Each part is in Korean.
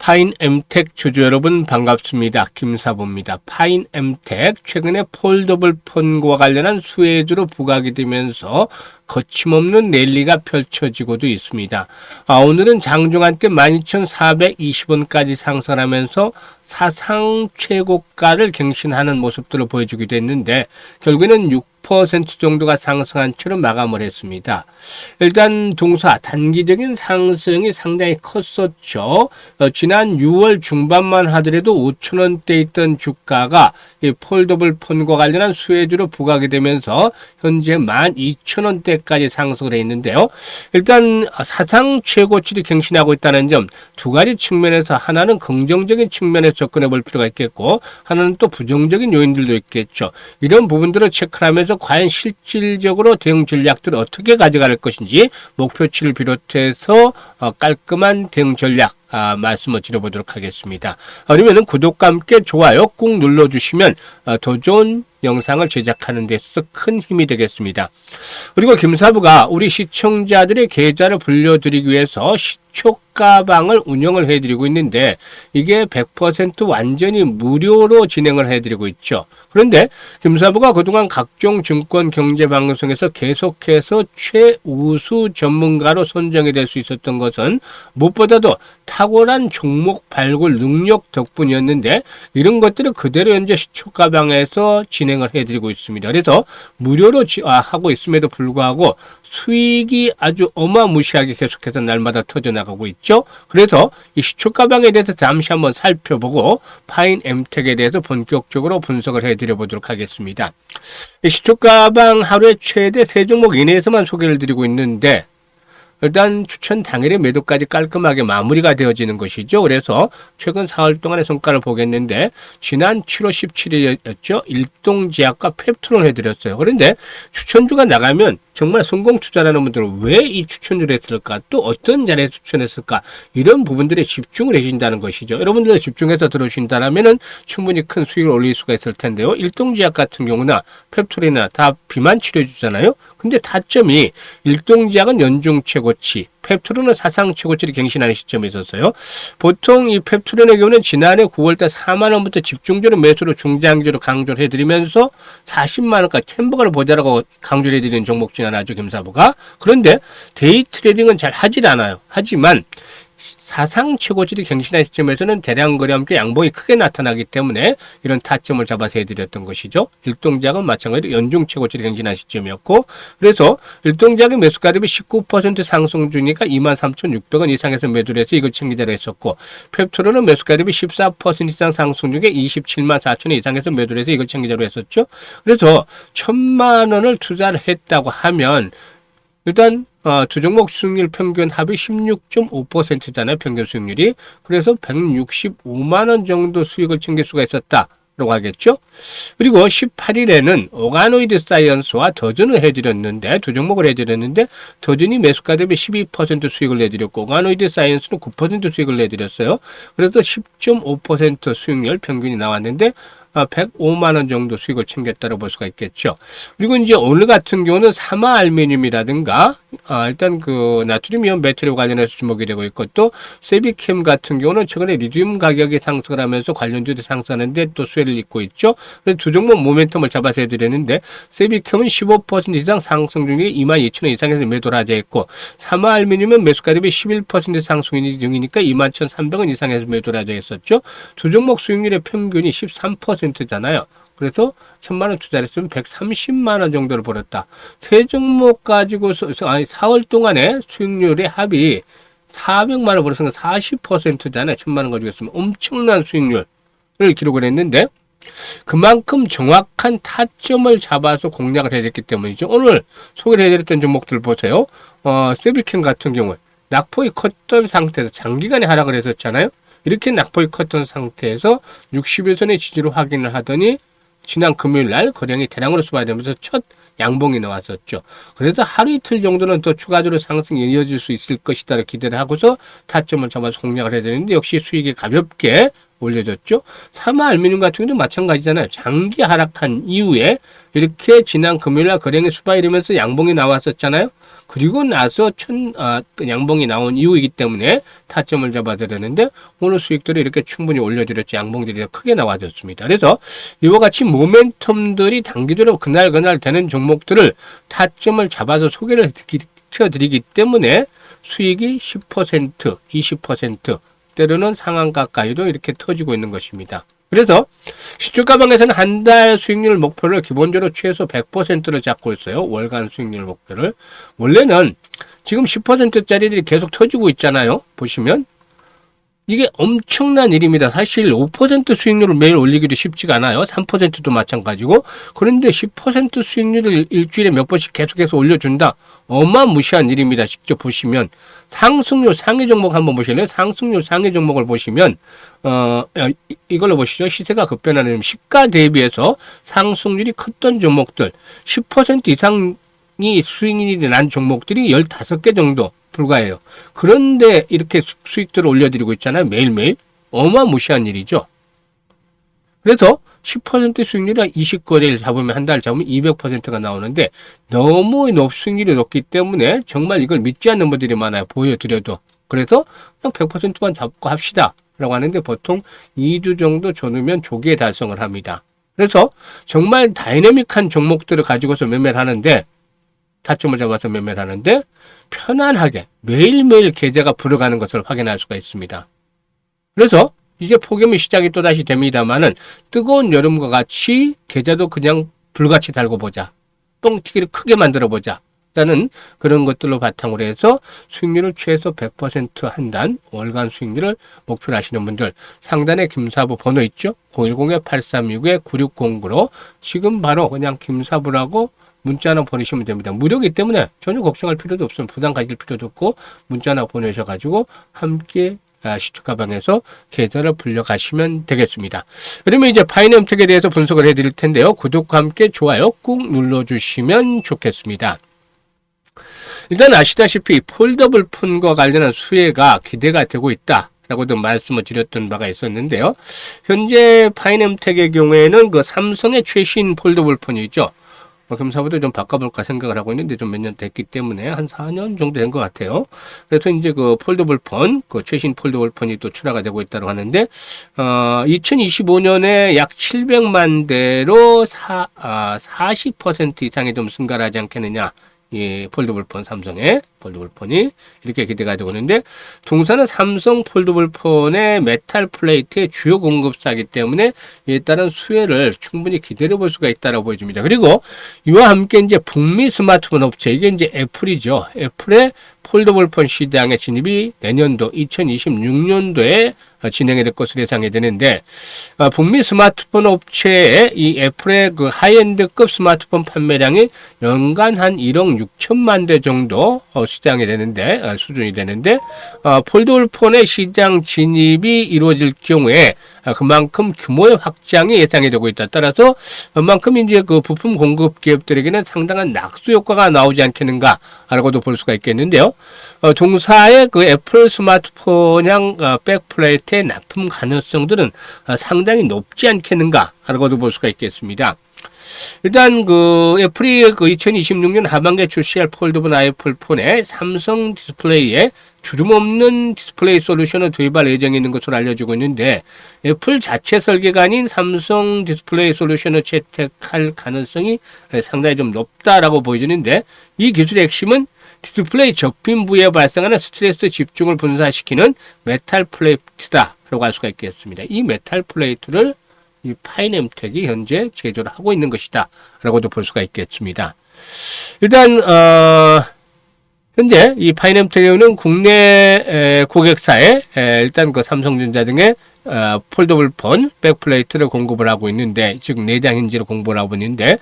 파인엠텍 주주 여러분 반갑습니다. 김사부입니다. 파인엠텍 최근에 폴더블 폰과 관련한 수혜주로 부각이 되면서 거침없는 랠리가 펼쳐지고도 있습니다. 오늘은 장중한 때 12,420원까지 상승하면서 사상 최고가를 갱신하는 모습들을 보여주기도 했는데 결국에는 6% 정도가 상승한 채로 마감을 했습니다. 일단 동사 단기적인 상승이 상당히 컸었죠. 지난 6월 중반만 하더라도 5,000원대 있던 주가가 이 폴더블 폰과 관련한 수혜주로 부각이 되면서 현재 12,000원대까지 상승을 했는데요. 일단 사상 최고치를 갱신하고 있다는 점 두 가지 측면에서 하나는 긍정적인 측면에서 접근해 볼 필요가 있겠고 하나는 또 부정적인 요인들도 있겠죠. 이런 부분들을 체크하면서 과연 실질적으로 대응 전략들을 어떻게 가져갈 것인지 목표치를 비롯해서 깔끔한 대응 전략 말씀을 드려보도록 하겠습니다. 그러면 구독과 함께 좋아요 꾹 눌러주시면 더 좋은 영상을 제작하는 데 있어서 큰 힘이 되겠습니다. 그리고 김사부가 우리 시청자들의 계좌를 불려드리기 위해서 시초가방을 운영을 해드리고 있는데 이게 100% 완전히 무료로 진행을 해드리고 있죠. 그런데 김사부가 그동안 각종 증권 경제 방송에서 계속해서 최우수 전문가로 선정이 될 수 있었던 것은 무엇보다도 탁월한 종목 발굴 능력 덕분이었는데 이런 것들을 그대로 현재 시초가방에서 진행을 해드리고 있습니다. 그래서 무료로 하고 있음에도 불구하고 수익이 아주 어마무시하게 계속해서 날마다 터져나가고 있죠. 그래서 이 시초가방에 대해서 잠시 한번 살펴보고 파인엠텍에 대해서 본격적으로 분석을 해드려 보도록 하겠습니다. 이 시초가방 하루에 최대 3종목 이내에서만 소개를 드리고 있는데 일단 추천 당일의 매도까지 깔끔하게 마무리가 되어지는 것이죠. 그래서 최근 4월 동안의 성과를 보겠는데 지난 7월 17일이었죠. 일동제약과 펩트론 해드렸어요. 그런데 추천주가 나가면 정말 성공 투자라는 분들은 왜 이 추천주를 했을까? 또 어떤 자리에 추천했을까? 이런 부분들에 집중을 해준다는 것이죠. 여러분들 집중해서 들어주신다면 충분히 큰 수익을 올릴 수가 있을 텐데요. 일동제약 같은 경우나 펩트론이나 다 비만 치료주잖아요. 근데 타점이 일동제약은 연중 최고치, 펩트론은 사상 최고치를 갱신하는 시점에 있었어요. 보통 이 펩트론의 경우는 지난해 9월달 4만원부터 집중적으로 매수로 중장기로 강조를 해드리면서 40만원까지 챔버가를 보자라고 강조를 해드리는 종목 중 하나죠, 김사부가. 그런데 데이 트레이딩은 잘 하질 않아요. 하지만 사상 최고치를 갱신한 시점에서는 대량 거래와 함께 양봉이 크게 나타나기 때문에 이런 타점을 잡아서 해드렸던 것이죠. 일동작은 마찬가지로 연중 최고치를 갱신한 시점이었고 그래서 일동작의 매수가 대비 19% 상승 중이니까 23,600원 이상에서 매도를 해서 이걸 챙기자로 했었고 펩트론은 매수가 대비 14% 이상 상승 중에 274,000원 이상에서 매도를 해서 이걸 챙기자로 했었죠. 그래서 1,000만원을 투자를 했다고 하면 일단 두 종목 수익률 평균 합이 16.5%잖아요. 평균 수익률이. 그래서 165만원 정도 수익을 챙길 수가 있었다라고 하겠죠. 그리고 18일에는 오가노이드 사이언스와 더전을 해드렸는데 두 종목을 해드렸는데 더전이 매수가 대비 12% 수익을 내드렸고 오가노이드 사이언스는 9% 수익을 내드렸어요. 그래서 10.5% 수익률 평균이 나왔는데 105만원 정도 수익을 챙겼다고 볼 수가 있겠죠. 그리고 이제 오늘 같은 경우는 사마 알루미늄이라든가 일단 그 나트륨 이온 배터리 관련해서 주목이 되고 있고 또 세비캠 같은 경우는 최근에 리튬 가격이 상승을 하면서 관련주도 상승하는데 또 수혜를 입고 있죠. 그래서 두 종목 모멘텀을 잡아서 해드렸는데 세비캠은 15% 이상 상승 중에 22,000원 이상에서 매도를 하자 했고 사마 알루미늄은 매수가 대비 11% 상승 중이니까 21,300원 이상에서 매도를 하자 했었죠. 두 종목 수익률의 평균이 13%잖아요. 그래서 1,000만원 투자를 했으면 130만원 정도를 벌었다. 세 종목 가지고서 4월 동안에 수익률의 합이 400만원 벌었으니까 40%잖아요. 1,000만원 가지고 있으면 엄청난 수익률을 기록을 했는데 그만큼 정확한 타점을 잡아서 공략을 해야 됐기 때문이죠. 오늘 소개를 해드렸던 종목들 보세요. 세비캠 같은 경우 낙폭이 컸던 상태에서 장기간에 하락을 했었잖아요. 이렇게 낙폭이 컸던 상태에서 60일선의 지지로 확인을 하더니 지난 금요일 날 거량이 대량으로 수반되면서 첫 양봉이 나왔었죠. 그래서 하루 이틀 정도는 더 추가적으로 상승이 이어질 수 있을 것이다 기대를 하고서 타점을 잡아서 공략을 해야 되는데 역시 수익이 가볍게 올려졌죠. 사마 알루미늄 같은 경우도 마찬가지잖아요. 장기 하락한 이후에 이렇게 지난 금요일 날 거량이 수반이 되면서 양봉이 나왔었잖아요. 그리고 나서 그 양봉이 나온 이후이기 때문에 타점을 잡아드렸는데 오늘 수익들이 이렇게 충분히 올려드렸지 양봉들이 크게 나와줬습니다. 그래서 이와 같이 모멘텀들이 단기적으로 그날 되는 종목들을 타점을 잡아서 소개를 시켜드리기 때문에 수익이 10%, 20%, 때로는 상한 가까이도 이렇게 터지고 있는 것입니다. 그래서 시초가방에서는 한 달 수익률 목표를 기본적으로 최소 100%를 잡고 있어요. 월간 수익률 목표를. 원래는 지금 10%짜리들이 계속 터지고 있잖아요. 보시면 이게 엄청난 일입니다. 사실 5% 수익률을 매일 올리기도 쉽지가 않아요. 3%도 마찬가지고. 그런데 10% 수익률을 일주일에 몇 번씩 계속해서 올려준다. 어마무시한 일입니다. 직접 보시면 상승률 상위 종목 한번 보실래요? 상승률 상위 종목을 보시면 이걸로 보시죠. 시세가 급변하는 시가 대비해서 상승률이 컸던 종목들 10% 이상이 수익률이 난 종목들이 15개 정도 불과해요. 그런데 이렇게 수익들을 올려드리고 있잖아요. 매일매일. 어마무시한 일이죠. 그래서 10% 수익률이 20거래를 잡으면 한 달 잡으면 200%가 나오는데 너무 수익률이 높기 때문에 정말 이걸 믿지 않는 분들이 많아요. 보여드려도. 그래서 그냥 100%만 잡고 합시다. 라고 하는데 보통 2주 정도 줘놓으면 조기에 달성을 합니다. 그래서 정말 다이내믹한 종목들을 가지고서 매매를 하는데 타점을 잡아서 매매를 하는데 편안하게 매일매일 계좌가 불어가는 것을 확인할 수가 있습니다. 그래서 이제 폭염이 시작이 또다시 됩니다만은 뜨거운 여름과 같이 계좌도 그냥 불같이 달고 보자. 뻥튀기를 크게 만들어 보자. 라는 그런 것들로 바탕으로 해서 수익률을 최소 100% 한단 월간 수익률을 목표로 하시는 분들 상단에 김사부 번호 있죠? 010-8369-9609로 지금 바로 그냥 김사부라고 문자 하나 보내시면 됩니다. 무료이기 때문에 전혀 걱정할 필요도 없습니다. 부담 가질 필요도 없고 문자 하나 보내셔가지고 함께 시초가방에서 계좌를 불려가시면 되겠습니다. 그러면 이제 파이낸텍에 대해서 분석을 해드릴 텐데요. 구독과 함께 좋아요 꾹 눌러주시면 좋겠습니다. 일단 아시다시피 폴더블 폰과 관련한 수혜가 기대가 되고 있다. 라고도 말씀을 드렸던 바가 있었는데요. 현재 파이낸텍의 경우에는 그 삼성의 최신 폴더블 폰이죠. 금사부도 좀 바꿔볼까 생각을 하고 있는데 좀 몇 년 됐기 때문에 한 4년 정도 된 것 같아요. 그래서 이제 그 폴더블 폰, 그 최신 폴더블 폰이 또 출하가 되고 있다고 하는데, 2025년에 약 700만 대로 40% 이상이 좀 승가하지 않겠느냐. 예, 폴더블 폰, 삼성의 폴더블 폰이 이렇게 기대가 되고 있는데, 동사는 삼성 폴더블 폰의 메탈 플레이트의 주요 공급사이기 때문에 이에 따른 수혜를 충분히 기대해 볼 수가 있다고 보여집니다. 그리고 이와 함께 이제 북미 스마트폰 업체, 이게 이제 애플이죠. 애플의 폴더블 폰 시장의 진입이 내년도 2026년도에 진행이 될 것으로 예상이 되는데, 북미 스마트폰 업체의 이 애플의 그 하이엔드급 스마트폰 판매량이 연간 한 1억 6천만 대 정도 시장이 되는데, 수준이 되는데, 폴더블 폰의 시장 진입이 이루어질 경우에 그만큼 규모의 확장이 예상이 되고 있다. 따라서 그만큼 이제 그 부품 공급 기업들에게는 상당한 낙수 효과가 나오지 않겠는가라고도 볼 수가 있겠는데요. 동사의 그 애플 스마트폰형 백플레이트의 납품 가능성들은 상당히 높지 않겠는가라고도 볼 수가 있겠습니다. 일단 그 애플이 그 2026년 하반기에 출시할 폴더블 아이플 폰에 삼성 디스플레이에 주름 없는 디스플레이 솔루션을 도입할 예정이 있는 것으로 알려지고 있는데, 애플 자체 설계가 아닌 삼성 디스플레이 솔루션을 채택할 가능성이 상당히 좀 높다라고 보여지는데, 이 기술의 핵심은 디스플레이 접힌 부위에 발생하는 스트레스 집중을 분산시키는 메탈 플레이트다라고 할 수가 있겠습니다. 이 메탈 플레이트를 이 파이낸텍이 현재 제조를 하고 있는 것이다 라고도 볼 수가 있겠습니다. 일단 현재 이 파이낸텍은 국내 고객사에 일단 그 삼성전자 등의 폴더블 폰 백플레이트를 공급을 하고 있는데, 즉 내장 힌지를 공급을 하고 있는데,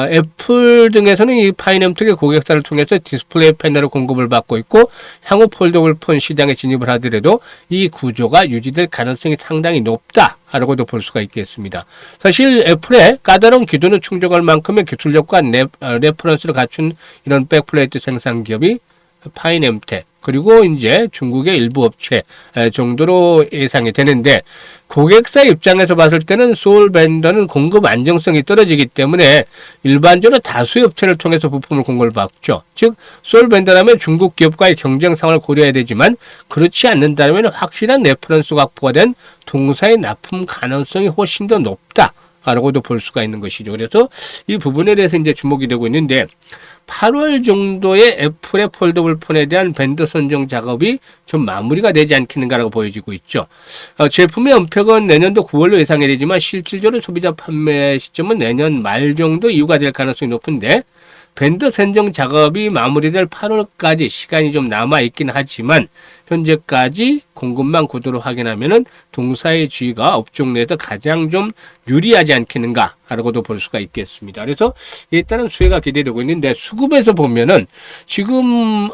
애플 등에서는 이 파이낸텍의 고객사를 통해서 디스플레이 패널을 공급을 받고 있고, 향후 폴더블 폰 시장에 진입을 하더라도 이 구조가 유지될 가능성이 상당히 높다라고도 볼 수가 있겠습니다. 사실 애플의 까다로운 기준을 충족할 만큼의 기술력과 레퍼런스를 갖춘 이런 백플레이트 생산 기업이 파이낸텍, 그리고 이제 중국의 일부 업체 정도로 예상이 되는데, 고객사 입장에서 봤을 때는 소울벤더는 공급 안정성이 떨어지기 때문에 일반적으로 다수의 업체를 통해서 부품을 공급을 받죠. 즉 소울벤더라면 중국 기업과의 경쟁 상황을 고려해야 되지만, 그렇지 않는다면 확실한 레퍼런스 확보가 된 동사의 납품 가능성이 훨씬 더 높다 라고도 볼 수가 있는 것이죠. 그래서 이 부분에 대해서 이제 주목이 되고 있는데, 8월 정도에 애플의 폴더블 폰에 대한 벤더 선정 작업이 좀 마무리가 되지 않겠는가라고 보여지고 있죠. 제품의 언팩은 내년도 9월로 예상이 되지만 실질적으로 소비자 판매 시점은 내년 말 정도 이후가 될 가능성이 높은데, 벤더 선정 작업이 마무리될 8월까지 시간이 좀 남아있긴 하지만 현재까지 공급망 구도로 확인하면은 동사의 지위가 업종 내에서 가장 좀 유리하지 않겠는가 라고도 볼 수가 있겠습니다. 그래서 일단은 수혜가 기대되고 있는데, 수급에서 보면은 지금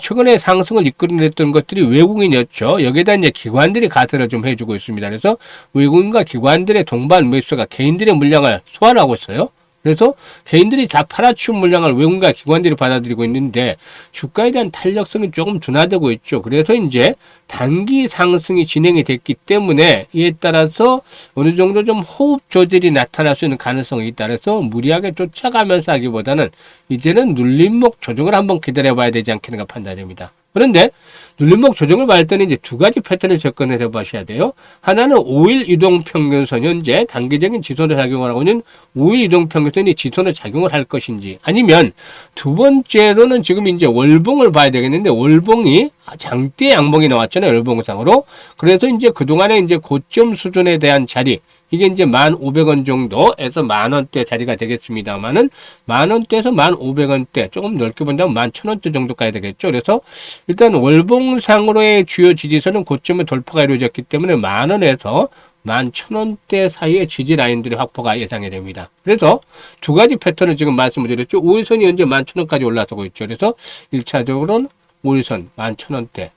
최근에 상승을 이끌어냈던 것들이 외국인이었죠. 여기에다 이제 기관들이 가세를 좀 해주고 있습니다. 그래서 외국인과 기관들의 동반 매수가 개인들의 물량을 소화하고 있어요. 그래서 개인들이 다 팔아치운 물량을 외국인과 기관들이 받아들이고 있는데 주가에 대한 탄력성이 조금 둔화되고 있죠. 그래서 이제 단기 상승이 진행이 됐기 때문에 이에 따라서 어느 정도 좀 호흡 조절이 나타날 수 있는 가능성이 있다. 그래서 무리하게 쫓아가면서 하기보다는 이제는 눌림목 조정을 한번 기다려 봐야 되지 않겠는가 판단됩니다. 그런데 눌림목 조정을 받을 때는 이제 두 가지 패턴을 접근을 해보셔야 돼요. 하나는 5일 이동평균선, 현재 단기적인 지선을 작용을 하고 있는 5일 이동평균선이 지선을 작용을 할 것인지, 아니면 두 번째로는 지금 이제 월봉을 봐야 되겠는데, 월봉이 장대 양봉이 나왔잖아요. 월봉상으로. 그래서 이제 그동안에 이제 고점 수준에 대한 자리, 이게 이제 1,500원 정도에서 만원대 자리가 되겠습니다만은, 만원대에서 1,500원대, 조금 넓게 본다면 11,000원대 정도 가야 되겠죠. 그래서 일단 월봉상으로의 주요 지지선은 고점의 돌파가 이루어졌기 때문에 만원에서 11,000원대 사이의 지지 라인들의 확보가 예상이 됩니다. 그래서 두 가지 패턴을 지금 말씀을 드렸죠. 5일선이 현재 11,000원까지 올라서고 있죠. 그래서 1차적으로는 5일선 11,000원대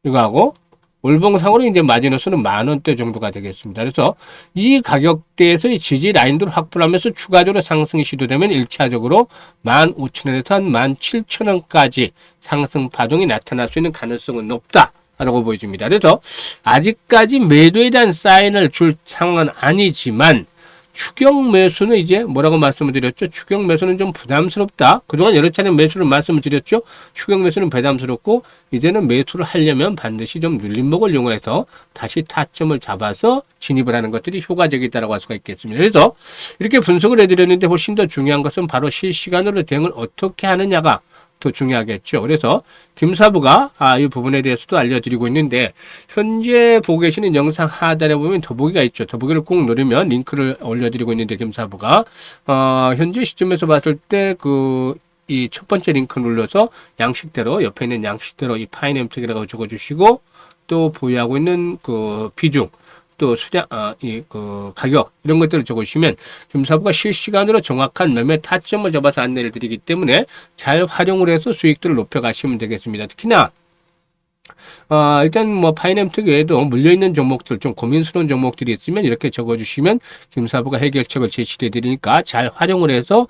이거하고, 월봉상으로 이제 마지노선은 만원대 정도가 되겠습니다. 그래서 이 가격대에서의 지지 라인들을 확보를 하면서 추가적으로 상승이 시도되면 1차적으로 15,000원에서 한 17,000원까지 상승 파동이 나타날 수 있는 가능성은 높다 라고 보여집니다. 그래서 아직까지 매도에 대한 사인을 줄 상황은 아니지만, 추격 매수는 이제 뭐라고 말씀을 드렸죠? 추격 매수는 좀 부담스럽다. 그동안 여러 차례 매수를 말씀을 드렸죠? 추격 매수는 부담스럽고, 이제는 매수를 하려면 반드시 좀 눌림목을 이용해서 다시 타점을 잡아서 진입을 하는 것들이 효과적이다라고 할 수가 있겠습니다. 그래서 이렇게 분석을 해드렸는데, 훨씬 더 중요한 것은 바로 실시간으로 대응을 어떻게 하느냐가 더 중요하겠죠. 그래서 김사부가 이 부분에 대해서도 알려드리고 있는데, 현재 보고 계시는 영상 하단에 보면 더보기가 있죠. 더보기를 꼭 누르면 링크를 올려드리고 있는데, 김사부가 현재 시점에서 봤을 때 이 첫 번째 링크 눌러서 양식대로, 옆에 있는 양식대로 이 파인엠텍이라고 적어주시고, 또 보유하고 있는 그 비중, 또 수량, 가격, 이런 것들을 적어주시면 김사부가 실시간으로 정확한 매매 타점을 잡아서 안내를 드리기 때문에 잘 활용을 해서 수익들을 높여가시면 되겠습니다. 특히나 일단 뭐 파이낸텍 외에도 물려있는 종목들, 좀 고민스러운 종목들이 있으면 이렇게 적어주시면 김사부가 해결책을 제시해 드리니까 잘 활용을 해서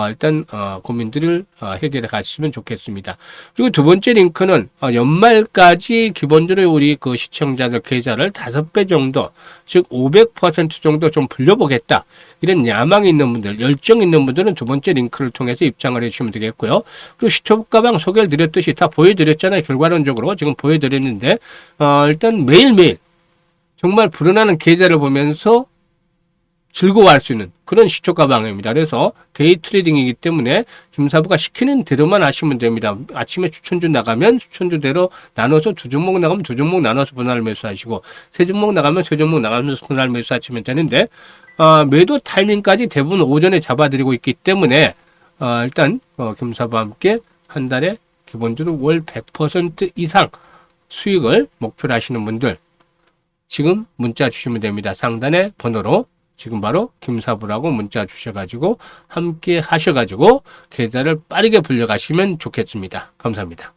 일단 고민들을 해결해 가시면 좋겠습니다. 그리고 두 번째 링크는 연말까지 기본적으로 우리 그 시청자들 계좌를 5배 정도, 즉 500% 정도 좀 불려보겠다, 이런 야망이 있는 분들, 열정 있는 분들은 두 번째 링크를 통해서 입장을 해주시면 되겠고요. 그리고 시초급 가방 소개를 드렸듯이 다 보여드렸잖아요. 결과론적으로 지금 보여드렸는데, 일단 매일매일 정말 불어나는 계좌를 보면서 즐거워할 수 있는 그런 시초 가방입니다. 그래서 데이 트레이딩이기 때문에 김사부가 시키는 대로만 하시면 됩니다. 아침에 추천주 나가면 추천주대로 나눠서 두 종목 나가면 두 종목 나눠서 분할 매수하시고, 세 종목 나가면 세 종목 나가면서 분할 매수하시면 되는데, 매도 타이밍까지 대부분 오전에 잡아드리고 있기 때문에 일단 김사부와 함께 한 달에 기본적으로 월 100% 이상 수익을 목표로 하시는 분들 지금 문자 주시면 됩니다. 상단의 번호로 지금 바로 김사부라고 문자 주셔가지고 함께 하셔가지고 계좌를 빠르게 불려가시면 좋겠습니다. 감사합니다.